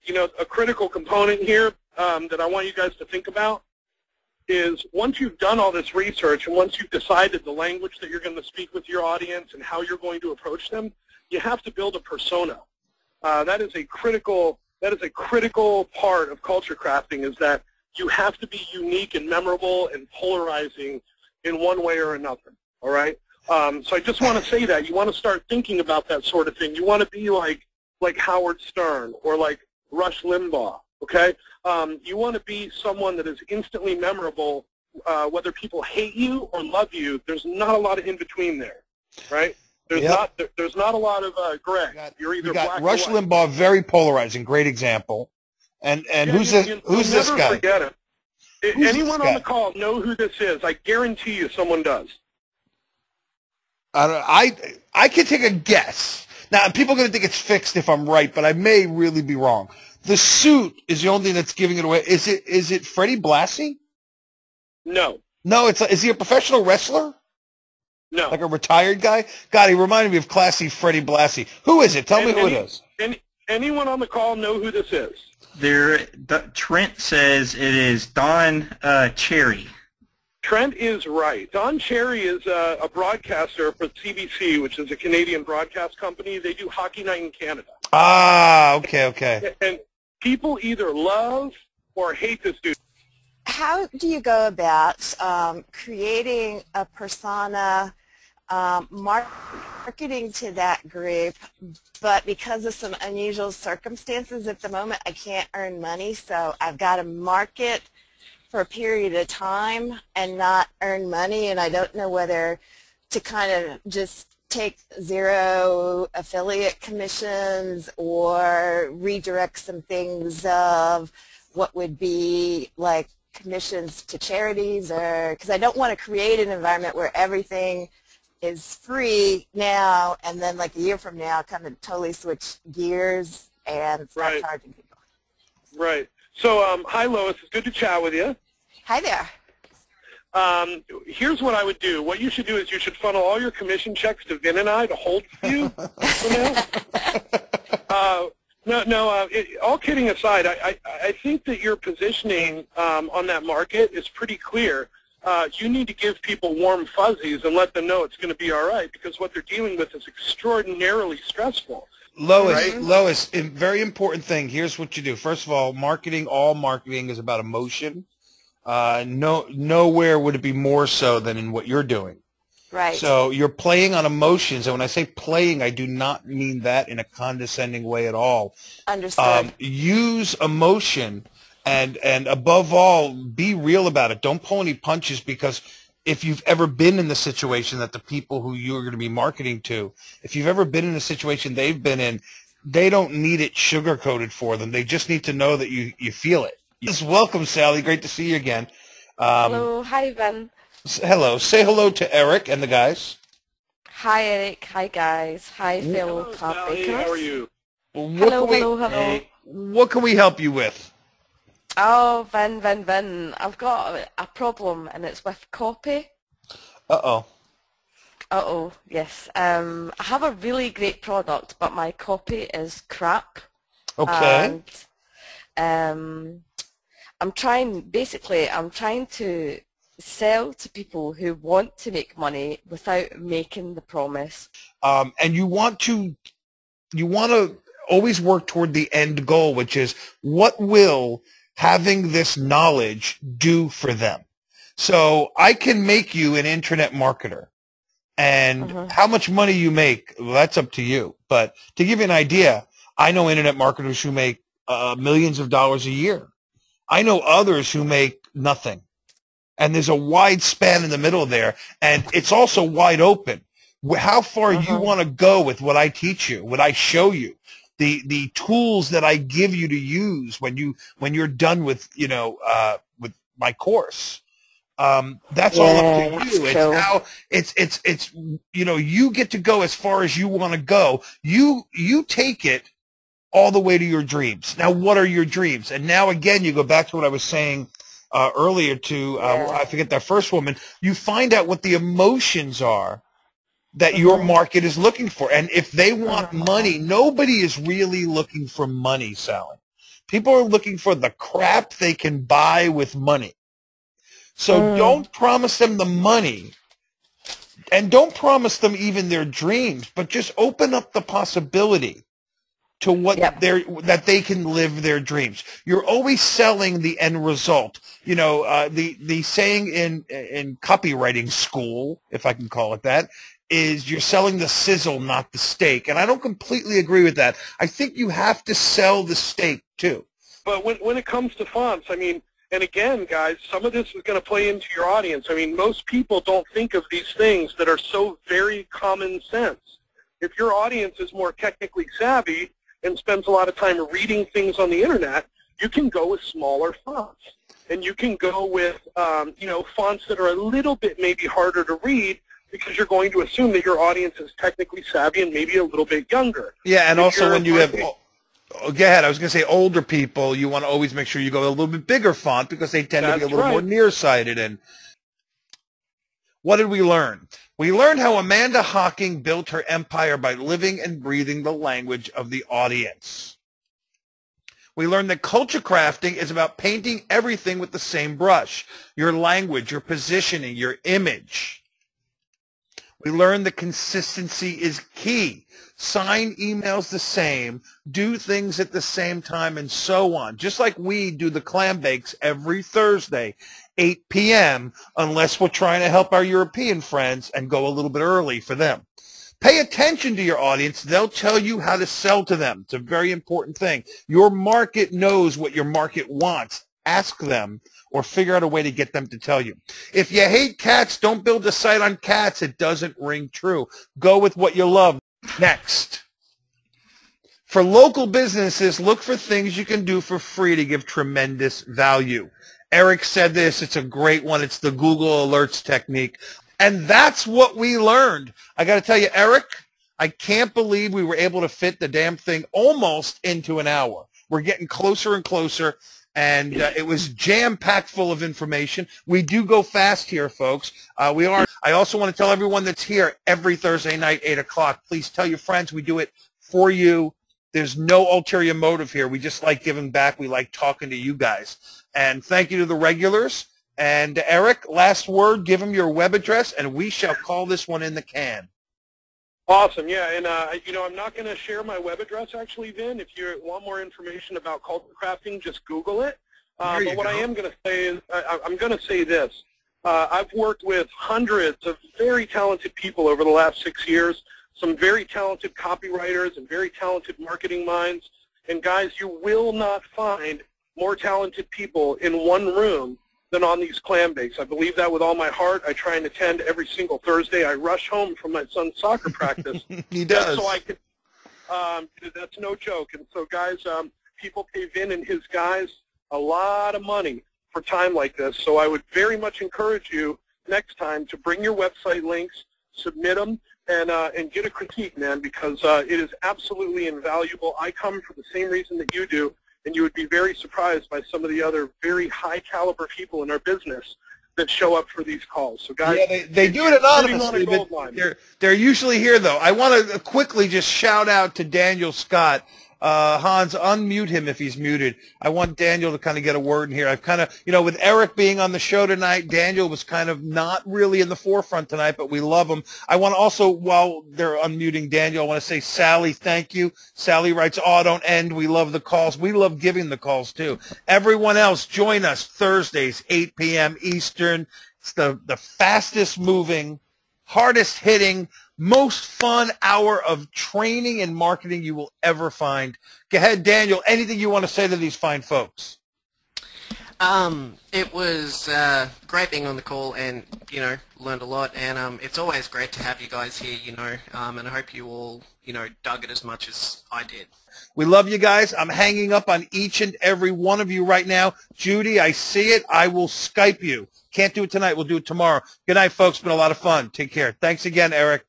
a critical component here that I want you guys to think about is once you've done all this research and once you've decided the language that you're going to speak with your audience and how you're going to approach them, you have to build a persona. That is a critical part of culture crafting, is that you have to be unique and memorable and polarizing in one way or another. All right. So I just want to say that you want to start thinking about that sort of thing. You want to be like Howard Stern or like Rush Limbaugh. Okay. You want to be someone that is instantly memorable, whether people hate you or love you. There's not a lot of in between there, right? There's not a lot of gray. You're either black Rush or white. Limbaugh, very polarizing, great example. And who's this guy? Forget it. Anyone on the call know who this is? I guarantee you, someone does. I can take a guess. Now, people are going to think it's fixed if I'm right, but I may really be wrong. The suit is the only thing that's giving it away. Is it Freddie Blassie? No. No, is he a professional wrestler? No. Like a retired guy? God, he reminded me of classy Freddie Blassie. Who is it? Tell me who it is. Anyone on the call know who this is? Trent says it is Don Cherry. Trent is right. Don Cherry is a broadcaster for CBC, which is a Canadian broadcast company. They do Hockey Night in Canada. Ah, okay. And people either love or hate this dude. How do you go about creating a persona, marketing to that group, but because of some unusual circumstances at the moment, I can't earn money, so I've got to market for a period of time and not earn money, and I don't know whether to kind of just take 0 affiliate commissions or redirect some things of what would be like commissions to charities, or because I don't want to create an environment where everything is free now and then like a year from now kind of totally switch gears and start charging people. Right. So hi Lois, it's good to chat with you. Hi there. Here's what I would do. What you should do is you should funnel all your commission checks to Vin and I to hold for you for now. All kidding aside, I think that your positioning on that market is pretty clear. You need to give people warm fuzzies and let them know it's going to be all right, because what they're dealing with is extraordinarily stressful. Lois, a very important thing. Here's what you do. First of all, all marketing is about emotion. Nowhere would it be more so than in what you're doing. Right. So you're playing on emotions, and when I say playing, I do not mean that in a condescending way at all. Understood. Use emotion, and above all, be real about it. Don't pull any punches, because if you've ever been in the situation that the people who you're going to be marketing to, if you've ever been in the situation they've been in, they don't need it sugar-coated for them. They just need to know that you feel it. Yes, welcome, Sally. Great to see you again. Hello. Hi, Ben. Hello. Say hello to Eric and the guys. Hi, Eric. Hi, guys. Hi, fellow Clambakers. How are you? Hello. What can we help you with? Oh, Ben. I've got a problem, and it's with copy. Uh-oh. Yes. I have a really great product, but my copy is crap. Okay. And I'm trying to sell to people who want to make money without making the promise. And you want to always work toward the end goal, which is what will having this knowledge do for them. So I can make you an internet marketer, and how much money you make, well, that's up to you. But to give you an idea, I know internet marketers who make millions of dollars a year. I know others who make nothing. And there's a wide span in the middle there, and it's also wide open. How far you want to go with what I teach you, what I show you, the tools that I give you to use when you're done with with my course. That's all up to you. It's you get to go as far as you want to go. You take it all the way to your dreams. Now, what are your dreams? And now again, you go back to what I was saying earlier to I forget that first woman. You find out what the emotions are that your market is looking for. And if they want money, nobody is really looking for money, Sally. People are looking for the crap they can buy with money. So don't promise them the money, and don't promise them even their dreams, but just open up the possibility to what that they can live their dreams. You're always selling the end result. You know, the saying in copywriting school, if I can call it that, is you're selling the sizzle, not the steak. And I don't completely agree with that. I think you have to sell the steak too. But when it comes to fonts, I mean, and again, guys, some of this is going to play into your audience. I mean, most people don't think of these things that are so very common sense. If your audience is more technically savvy and spends a lot of time reading things on the internet, you can go with smaller fonts. And you can go with, you know, fonts that are a little bit maybe harder to read, because you're going to assume that your audience is technically savvy and maybe a little bit younger. Yeah, and also when you have, go ahead, I was going to say older people, you want to always make sure you go a little bit bigger font because they tend to be a little more nearsighted. And what did we learn? We learned how Amanda Hocking built her empire by living and breathing the language of the audience. We learned that culture crafting is about painting everything with the same brush, your language, your positioning, your image. We learned that consistency is key. Sign emails the same, do things at the same time, and so on. Just like we do the Clambakes every Thursday, 8 p.m., unless we're trying to help our European friends and go a little bit early for them. Pay attention to your audience. They'll tell you how to sell to them. It's a very important thing. Your market knows what your market wants. Ask them or figure out a way to get them to tell you. If you hate cats, don't build a site on cats. It doesn't ring true. Go with what you love. Next. For local businesses, look for things you can do for free to give tremendous value. Eric said this. It's a great one. It's the Google Alerts technique. And that's what we learned. I got to tell you, Eric, I can't believe we were able to fit the damn thing almost into an hour. We're getting closer and closer. And it was jam-packed full of information. We do go fast here, folks. We are. I also want to tell everyone that's here every Thursday night, 8 o'clock, please tell your friends we do it for you. There's no ulterior motive here. We just like giving back. We like talking to you guys. And thank you to the regulars. And Eric, last word, give them your web address, and we shall call this one in the can. Awesome, yeah, and you know, I'm not going to share my web address actually, Vin. If you want more information about culture crafting, just Google it. But what I am going to say is, I'm going to say this. I've worked with hundreds of very talented people over the last 6 years, some very talented copywriters and very talented marketing minds. And guys, you will not find more talented people in one room than on these Clambakes. I believe that with all my heart. I try and attend every single Thursday. I rush home from my son's soccer practice. He does. So I could, that's no joke. And so, guys, people pay Vin and his guys a lot of money for time like this. So I would very much encourage you next time to bring your website links, submit them, and get a critique, man, because it is absolutely invaluable. I come for the same reason that you do. And you would be very surprised by some of the other very high-caliber people in our business that show up for these calls. So, guys, yeah, they do it anonymously, but they're usually here, though. I want to quickly just shout out to Daniel Scott. Hans, unmute him if he's muted. I want Daniel to kind of get a word in here. I've kind of, you know, with Eric being on the show tonight, Daniel was kind of not really in the forefront tonight, but we love him. I want to also, while they're unmuting Daniel, I want to say, Sally, thank you. Sally writes, oh, don't end. We love the calls. We love giving the calls, too. Everyone else, join us Thursdays, 8 p.m. Eastern. It's the fastest moving, hardest hitting, most fun hour of training and marketing you will ever find. Go ahead, Daniel. Anything you want to say to these fine folks? It was great being on the call, and you know, learned a lot. And it's always great to have you guys here. You know, and I hope you all, you know, dug it as much as I did. We love you guys. I'm hanging up on each and every one of you right now. Judy, I see it. I will Skype you. Can't do it tonight. We'll do it tomorrow. Good night, folks. Been a lot of fun. Take care. Thanks again, Eric.